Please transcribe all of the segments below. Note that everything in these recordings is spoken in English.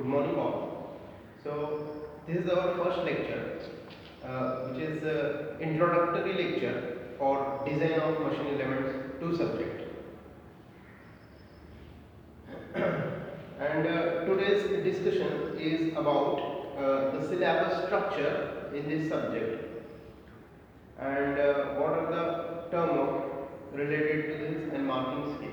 morning all. So this is our first lecture, which is introductory lecture for design of machine elements 2 subject. And today's discussion is about the syllabus structure in this subject and what are the terms related to this and marking scheme.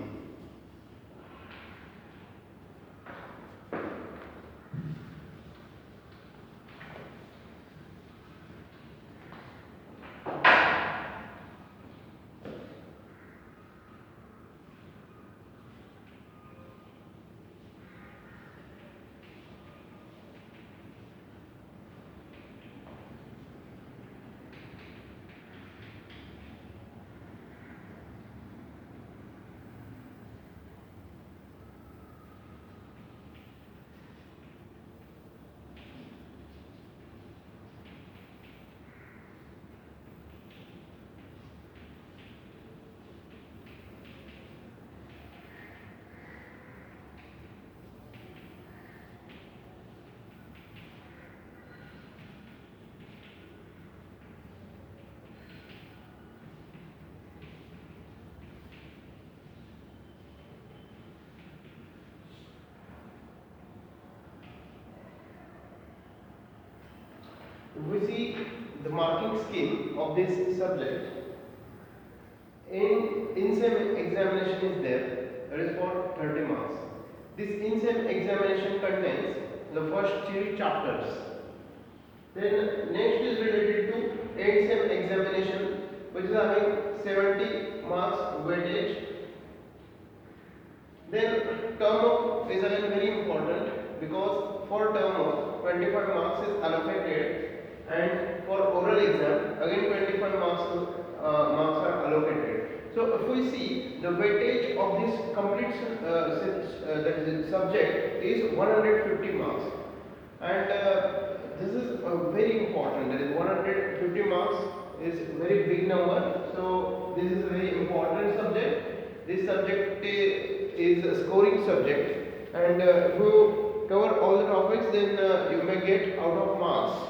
If we see the marking scheme of this subject, in-sem examination is there is for 30 marks. This in-sem examination contains the first 3 chapters. Then next is related to end-sem examination, which is having 70 marks weightage. Then term work is again very important because for term work 25 marks is allocated, and for oral exam again 25 marks are allocated. So if we see the weightage of this complete that is subject is 150 marks, and this is very important. That is 150 marks is very big number. So this is a very important subject. This subject is a scoring subject, and if you cover all the topics, then you may get out of marks.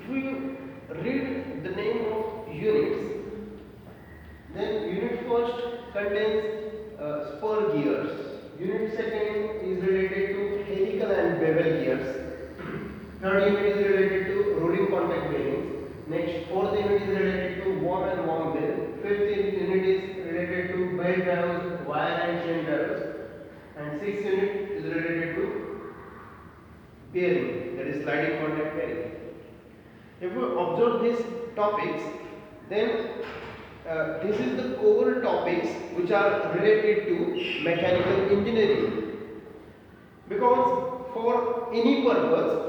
If we read the name of units, then unit first contains spur gears. Unit second is related to helical and bevel gears. Third unit is related to rolling contact bearings. Next, fourth unit is related to worm and worm bearing, that is sliding contact bearing. If we observe these topics, then this is the core topics which are related to mechanical engineering. Because for any purpose,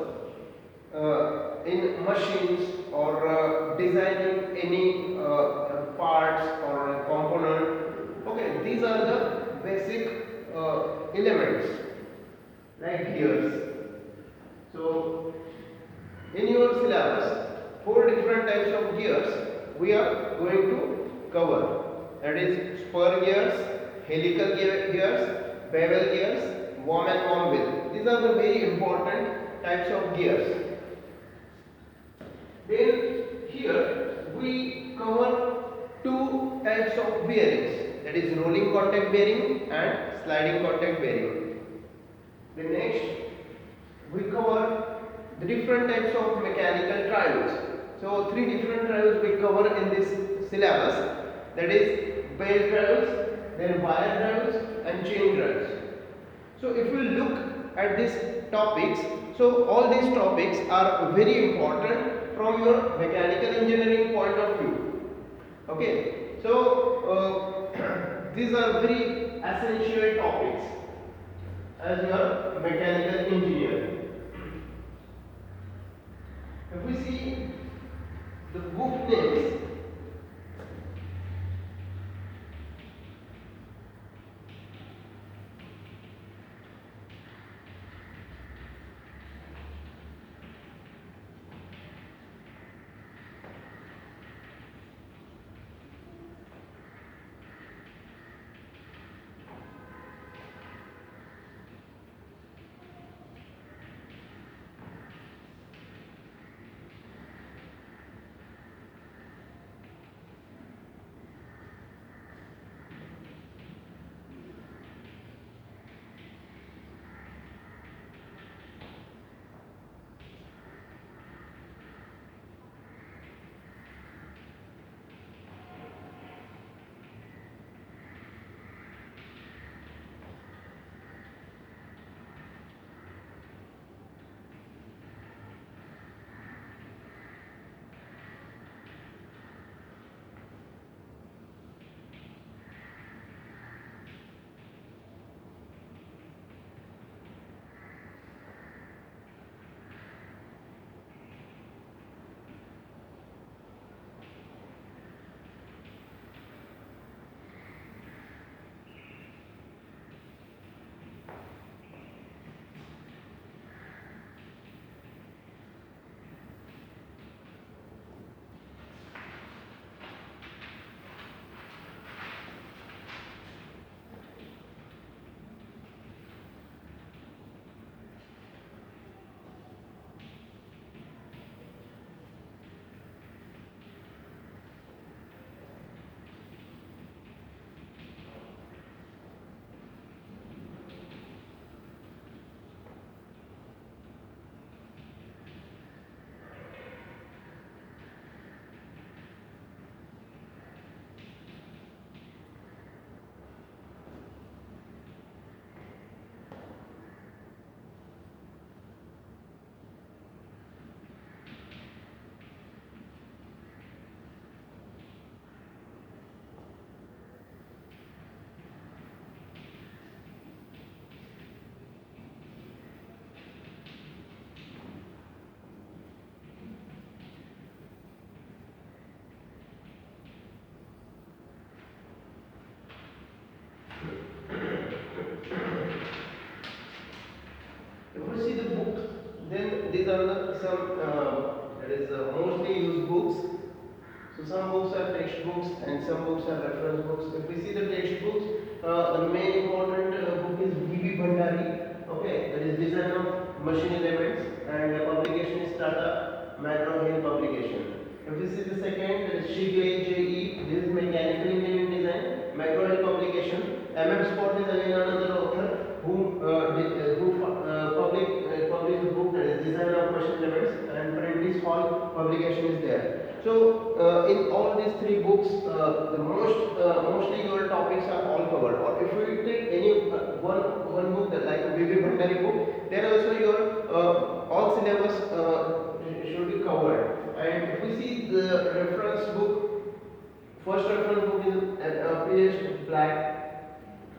in machines or designing any parts or component, okay, these are the basic elements like gears. So in your syllabus, 4 different types of gears we are going to cover. That is spur gears, helical gears, bevel gears, worm and worm wheel. These are the very important types of gears. Then here we cover 2 types of bearings, that is rolling contact bearing and sliding contact bearing. Then next we cover the different types of mechanical trials. So 3 different trials we cover in this syllabus, that is belt trials, then wire trials and chain trials. So if we look at these topics, so all these topics are very important from your mechanical engineering point of view. Okay, so these are very essential topics as your mechanical engineer. If we see the book names, these are some that is mostly used books. So some books are textbooks and some books are reference books. If we see the textbooks, the main important book is V.B. Bhandari. Okay, that is Design of Machine Elements, and the publication is Tata McGraw-Hill publication. If we see the second, that is Shigley J.E. This is Mechanical Engineering Design, McGraw-Hill publication. M.M. Scott is again another author who published the book, that is Design of Machine Elements, and Prentice Hall publication is there. So in all these three books, mostly your topics are all covered. Or if we take any one book that like VV Bhandari book, then also your all syllabus should be covered. And if we see the reference book, first reference book is P.H. Black,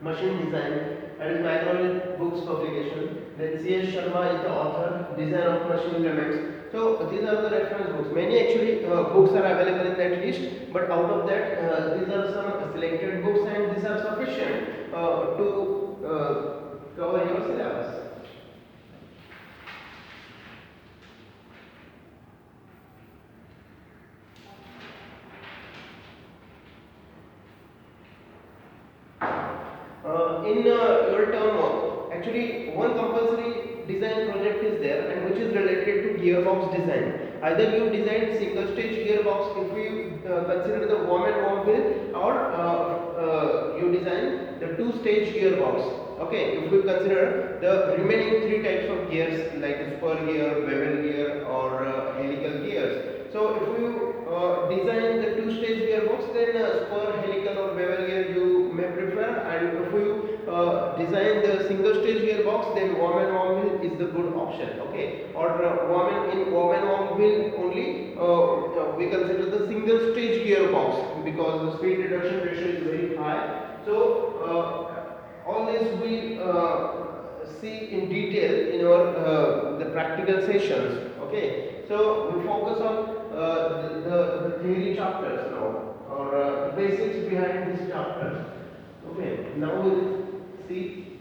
Machine Design, and is Macron Books publication. Then C.S. Sharma is the author, Design of Machine Elements. So these are the reference books. Many actually books are available in that list, but out of that, these are some selected books, and these are sufficient to cover your syllabus. In your term work, actually one compulsory design project is there, and which is related to gearbox design. Either you design single stage gearbox if you consider the worm and worm wheel, or you design the two stage gearbox. Okay, if we consider the remaining three types of gears like spur gear, bevel gear, or helical gears. So if you design the two stage gearbox, then spur, helical, or bevel gear you may prefer, and if you design the single stage gearbox, then worm and worm wheel is the good option. Okay, or worm and worm wheel only we consider the single stage gearbox because the speed reduction ratio is very high. So all this we see in detail in our the practical sessions. Okay, so we focus on the theory chapters now, or the basics behind this chapter. Okay, now we'll see.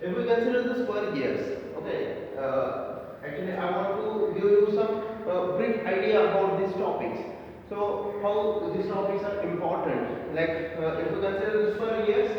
If we consider the spur gears, okay, actually I want to give you some brief idea about these topics. So how these topics are important, like if we consider the spur gears,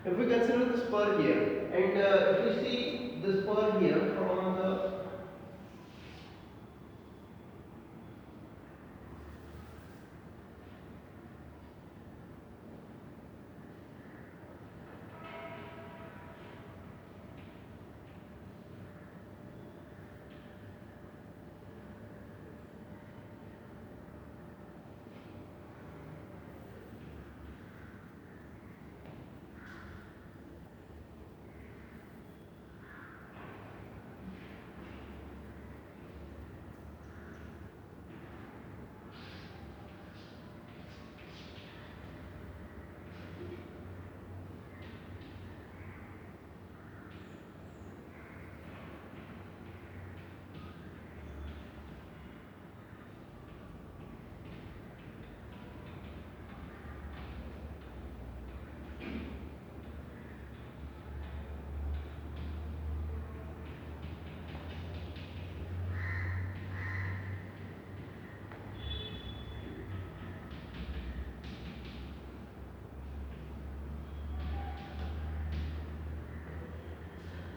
if we consider the spur gear, and if we see the spur gear from the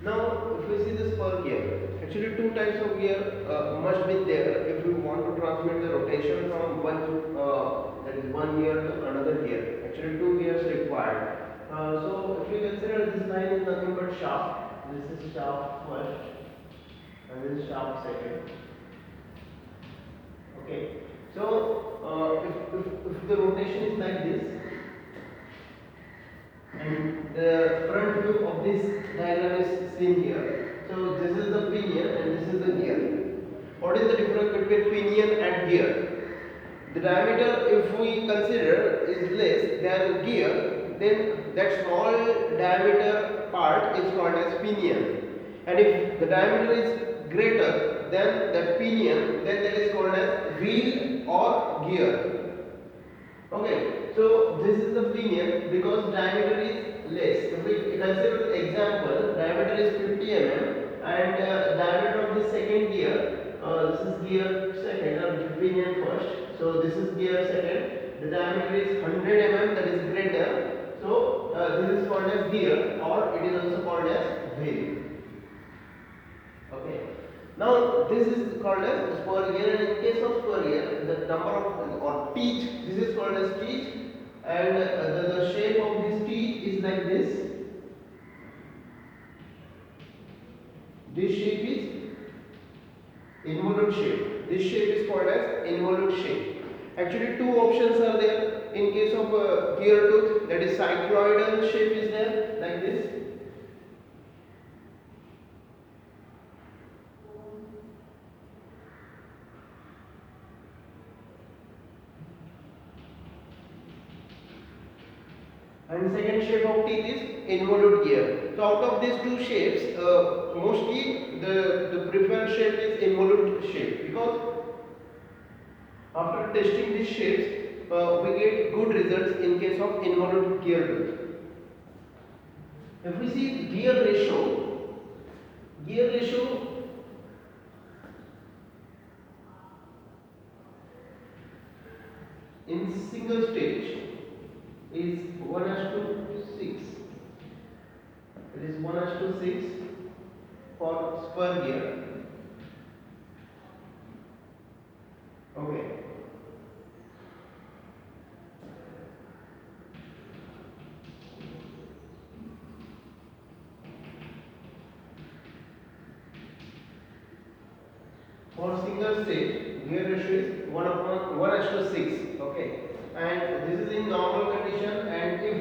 now, if we see the spur gear, actually two types of gear must be there if we want to transmit the rotation from that is one gear to another gear. Actually, two gears required. So, if you consider this line is nothing but shaft, this is shaft first, and this is shaft second. Okay. So, if the rotation is like this, and the front view of this diagram is seen here. So this is the pinion and this is the gear. What is the difference between pinion and gear? The diameter, if we consider, is less than gear, then that small diameter part is called as pinion. And if the diameter is greater than that pinion, then that is called as wheel or gear. Okay, so this is the pinion because diameter is less. If we consider the example, diameter is 50 mm and diameter of the second gear, this is gear second or pinion first. So this is gear second. The diameter is 100 mm, that is greater. So this is called as gear, or it is also called as wheel. Okay. Now this is called as spur gear, and in case of spur gear, the number of or teeth, this is called as teeth, and the shape of this teeth is like this. This shape is involute shape. This shape is called as involute shape. Actually, two options are there. In case of gear tooth, that is cycloidal shape is there like this. And second shape of teeth is involute gear. So out of these two shapes, mostly the preferred shape is involute shape, because after testing these shapes, we get good results in case of involute gear tooth. If we see gear ratio in single stage is 1:6. It is 1:6 for spur gear. Okay. For single stage, gear ratio is 1:6. Okay, and this is in normal condition. And if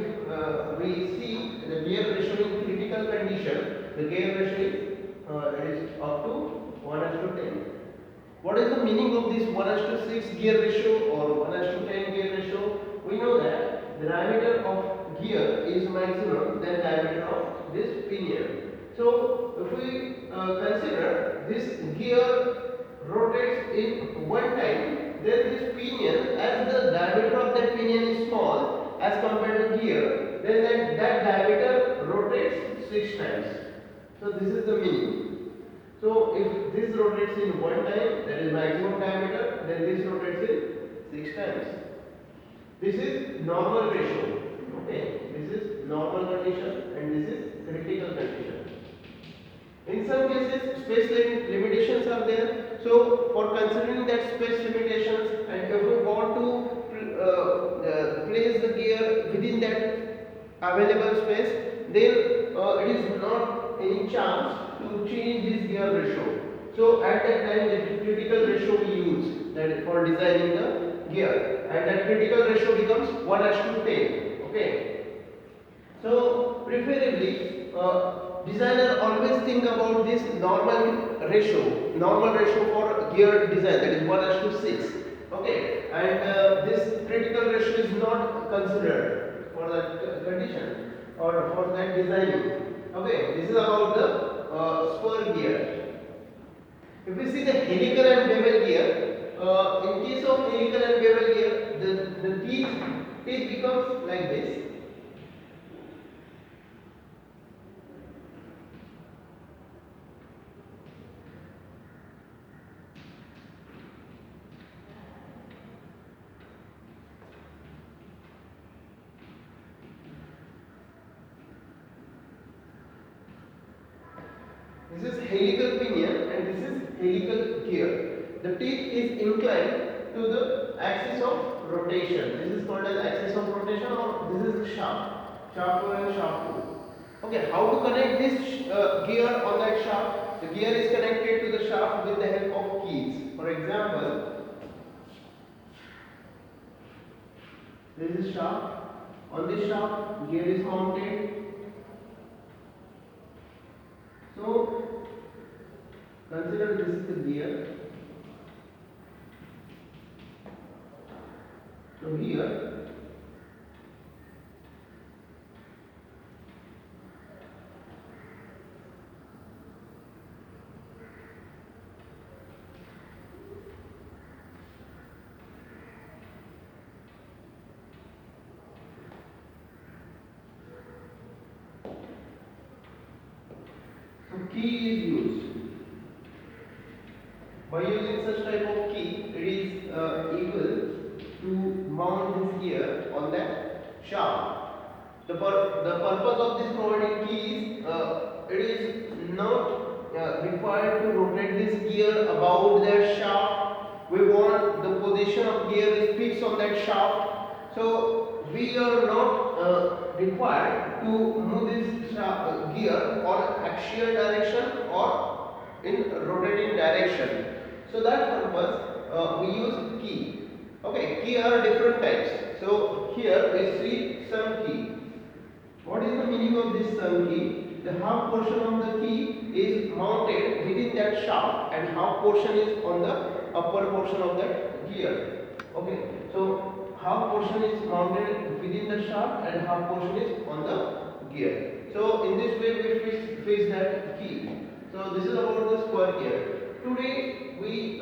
we see the gear ratio in critical condition, the gear ratio is up to 1:10. What is the meaning of this 1:6 gear ratio or 1:10 gear ratio? We know that the diameter of gear is maximum than diameter of this pinion. So if we consider this gear rotates in one time, then this pinion, as the diameter of that pinion is small as compared to gear, then that diameter rotates 6 times. So this is the meaning. So if this rotates in one time, that is maximum diameter, then this rotates in 6 times. This is normal ratio. Okay, this is normal condition and this is critical condition. In some cases, space limitations are there. So for considering that space limitations, and if we want to place the gear within that available space, then it is not any chance to change this gear ratio. So at that time, the critical ratio we use that for designing the gear, and that critical ratio becomes 1:10. Okay. So preferably, designer always think about this normal ratio for gear design, that is 1:6. Okay, and this critical ratio is not considered for that condition or for that designing. Okay, this is about the spur gear. If we see the helical and bevel gear, in case of helical and bevel gear, the teeth becomes like this. This is helical pinion and this is helical gear. The teeth is inclined to the axis of rotation. This is called as axis of rotation, or this is shaft 1 and shaft 2. Okay, how to connect this gear on that shaft? The gear is connected to the shaft with the help of keys. For example, this is shaft. On this shaft, gear is mounted. So consider this is the gear. So here The purpose of this provided key is it is not required to rotate this gear about that shaft. We want the position of gear is fixed on that shaft. So we are not required to move this gear on axial direction or in rotating direction. So that purpose we use key. Okay, key are different types. So here we see some key. What is the meaning of this sum key? The half portion of the key is mounted within that shaft and half portion is on the upper portion of that gear. Okay, so half portion is mounted within the shaft and half portion is on the gear. So in this way we fix that key. So this is about the spur gear. Today we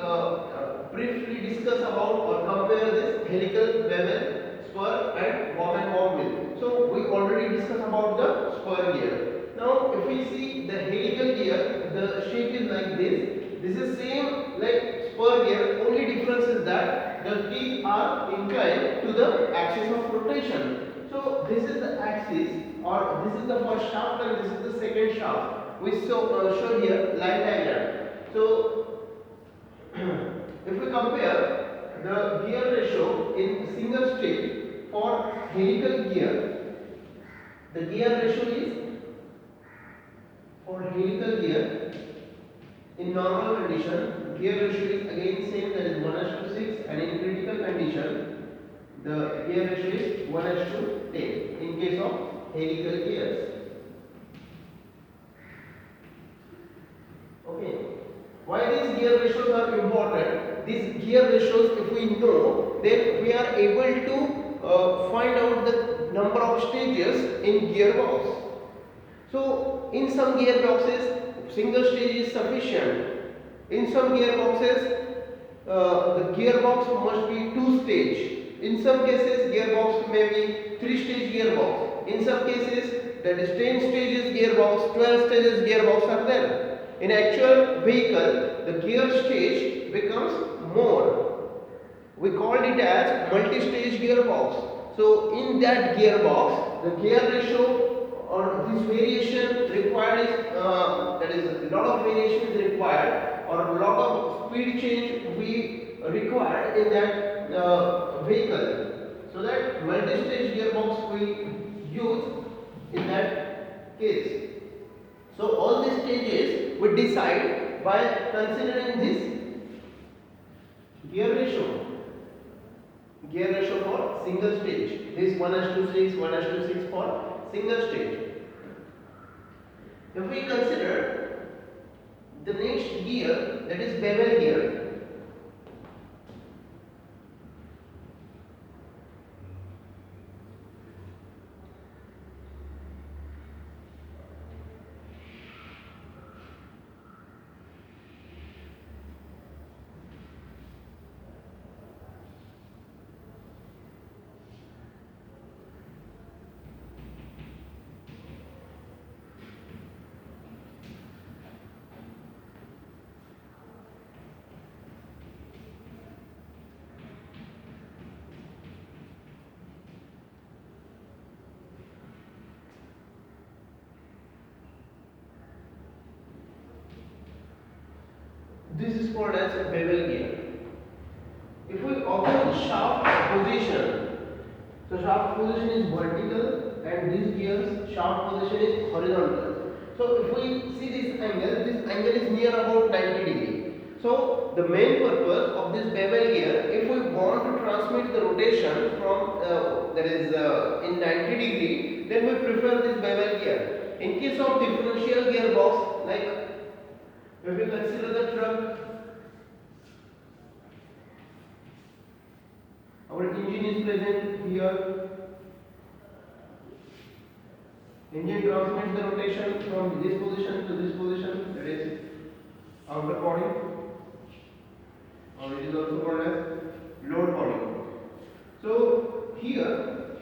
briefly discuss about or compare this helical bevel spur and worm and worm wheel. So we already discussed about the spur gear. Now if we see the helical gear, the shape is like this. This is same like spur gear, only difference is that the teeth are inclined to the axis of rotation. So this is the axis or this is the first shaft and this is the second shaft. We show here line diagram. So if we compare the gear ratio in single stage for helical gear, the gear ratio is for helical gear in normal condition, gear ratio is again same, that is 1:6, and in critical condition the gear ratio is 1:10 in case of helical gears. Okay. Why these gear ratios are important? These gear ratios, if we know, then we are able to find out the number of stages in gearbox. So in some gearboxes, single stage is sufficient. In some gearboxes, the gearbox must be two stage. In some cases, gearbox may be three stage gearbox. In some cases, that is 10 stages gearbox, 12 stages gearbox are there. In actual vehicle, the gear stage becomes more. We called it as multi-stage gearbox. So in that gearbox, the gear ratio or this variation required is that is a lot of variation is required or a lot of speed change we require in that vehicle. So that multi-stage gearbox we use in that case. So all these stages we decide by considering this gear ratio. Gear ratio for single stage. This 1:6, 1:6 for single stage. If we consider the next gear, that is bevel gear. This is called as a bevel gear. If we observe the shaft position, so shaft position is vertical and this gear's shaft position is horizontal. So if we see this angle is near about 90 degree. So the main purpose of this bevel gear, if we want to transmit the rotation from that is in 90 degree, then we prefer this bevel gear. In case of differential gearbox, like if we consider the truck, our engine is present here. Engine transmits the rotation from this position to this position, that is outer body, or it is also called as load body. So here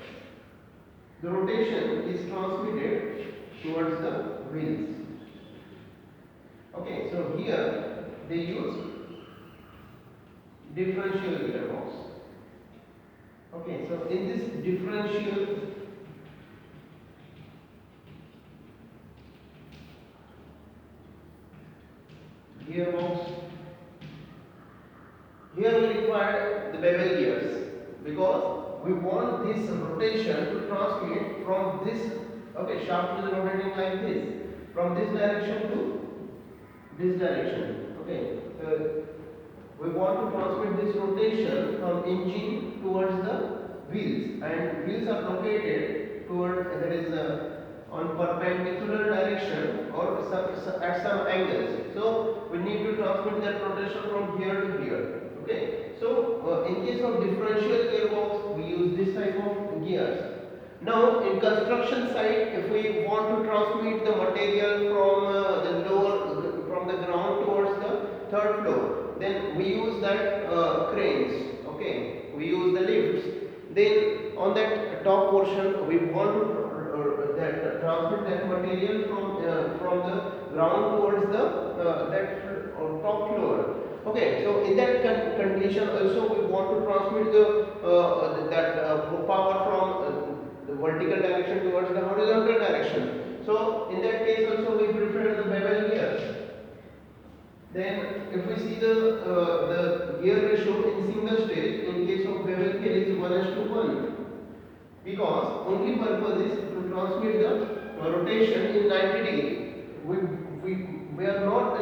the rotation is transmitted towards the wheels. Okay, so here they use differential gearbox. Okay, so in this differential the bevel gears, because we want this rotation to transmit from this, okay, shaft is rotating like this, from this direction to this direction, okay. We want to transmit this rotation from engine towards the wheels, and wheels are located toward, that is on perpendicular direction or at some angles. So we need to transmit that rotation from here to here. Okay. So in case of differential gearbox, we use this type of gears. Now in construction site, if we want to transmit the material from from the ground towards the third floor, then we use that cranes. Okay, we use the lifts. Then on that top portion, we want to transmit that material from the ground towards the top floor. Okay, so in that condition also we want to transmit the power from the vertical direction towards the horizontal direction. So in that case also we prefer the bevel gears. Then if we see the gear ratio in single stage, in case of bevel gear is 1:1, because only purpose is to transmit the rotation in 90 degree. We are not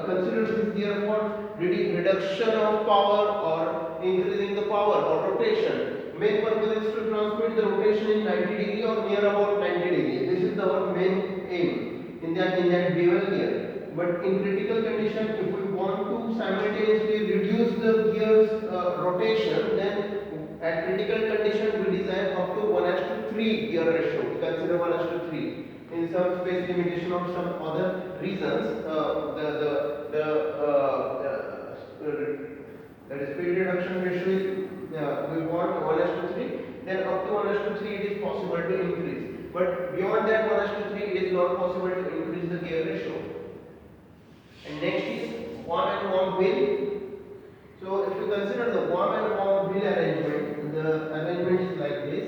considered this gear for reduction of power or increasing the power or rotation. Main purpose is to transmit the rotation in 90 degree or near about 90 degree. This is our main aim in that bevel gear. But in critical condition, if we want to simultaneously reduce the gear's rotation, then at critical condition we design up to 1:3 gear ratio. We consider 1:3. In some space limitation or some other reasons, that is speed reduction ratio is we want 1:3. Then up to 1:3 it is possible to increase. But beyond that 1:3 it is not possible to increase the gear ratio. And next is worm and worm wheel. So if you consider the worm and worm wheel arrangement, the arrangement is like this.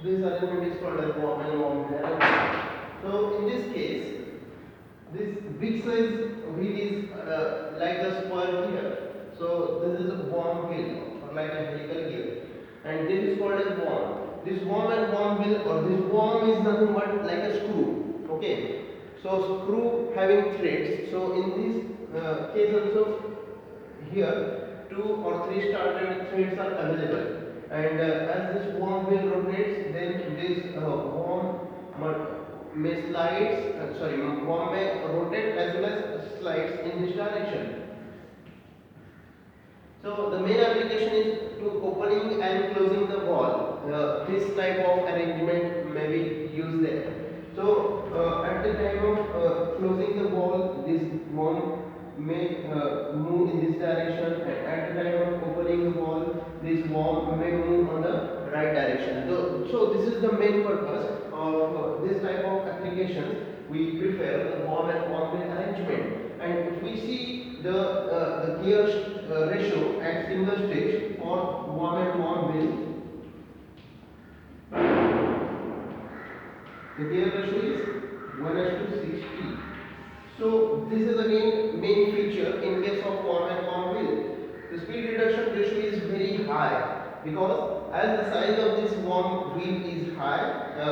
This arrangement is called as worm and worm wheel arrangement. So in this case, this big size wheel is like the spur here. So this is a worm wheel or like a helical gear, and this is called as worm. This worm and worm wheel, or this worm is nothing but like a screw. Okay. So screw having threads. So in this case also, here 2 or 3 started threads are available. And as this worm wheel rotates, then this worm may worm may rotate as well as slides in this direction. So the main application is to opening and closing the valve. This type of arrangement may be used there. So at the time of closing the valve, this worm may move in this direction, and at the time of opening the valve, this worm may move on the right direction. So this is the main purpose of this type of applications. We prefer the worm and worm wheel arrangement. And if we see the gear ratio at single stage for worm and worm wheel, the gear ratio is 1:60. So this is again main feature in case of worm and worm wheel. The speed reduction ratio is very high because as the size of this worm wheel is high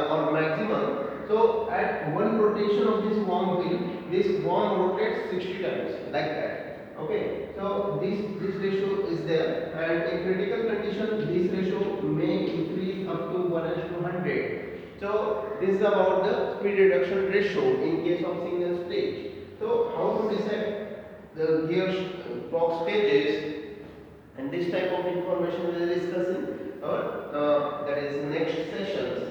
or maximum, so at one rotation of this worm wheel, this worm rotates 60 times like that. Okay, so this ratio is there, and in critical condition this ratio may increase is up to 1:100. So this is about the speed reduction ratio in case of single stage. So how to decide the box stages, and this type of information we will discuss in our that is next sessions.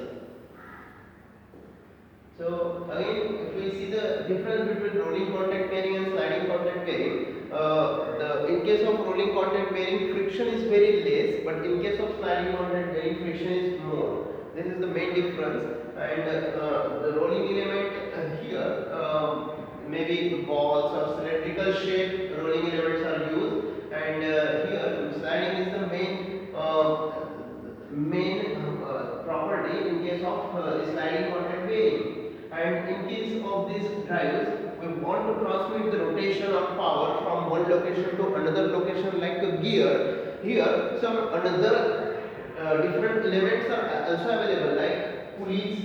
So again, if we see the difference between rolling contact bearing and sliding contact bearing, in case of rolling contact bearing, friction is very less, but in case of sliding contact bearing, friction is more. This is the main difference. And the rolling element here, maybe balls or cylindrical shape rolling elements are used, and here sliding is the main property in case of sliding contact bearing. And in case of these drives, we want to transmit the rotation of power from one location to another location like a gear. Here some another different elements are also available like pulleys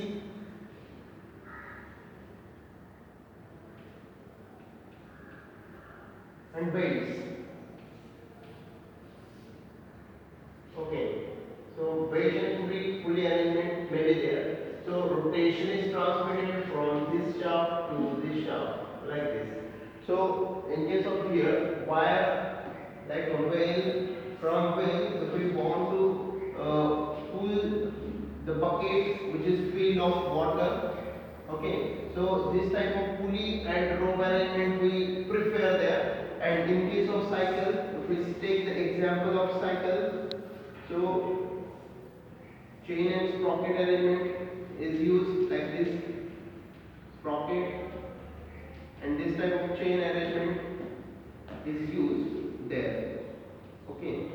and belts. Okay, so belt and pulley arrangement may be there. So rotation is transmitted from this shaft to this shaft like this. So in case of here, wire like a well, from well, if we want to pull the bucket which is filled of water. Okay, so this type of pulley and rope arrangement we prefer there. And in case of cycle, if we take the example of cycle, so chain and sprocket arrangement is used like this sprocket, and this type of chain arrangement is used there. Okay.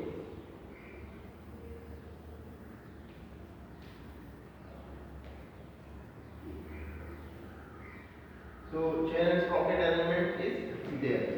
So chain and sprocket arrangement is there.